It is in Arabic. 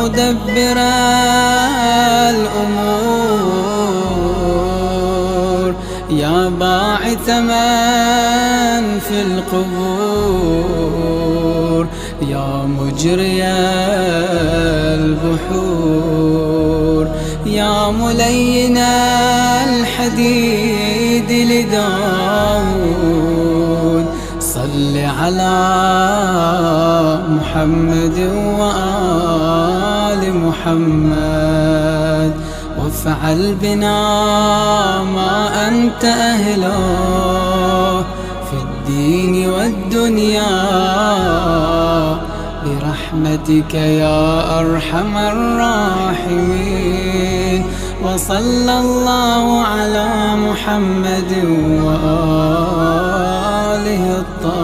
مدبر الأمور يا باعث من في القبور يا مجري البحور يا ملين الحديد لداود صل على محمد وآل محمد وافعل بنا ما أنت أهله في الدين والدنيا برحمتك يا أرحم الراحمين وصلى الله على محمد وآله الطاهرين.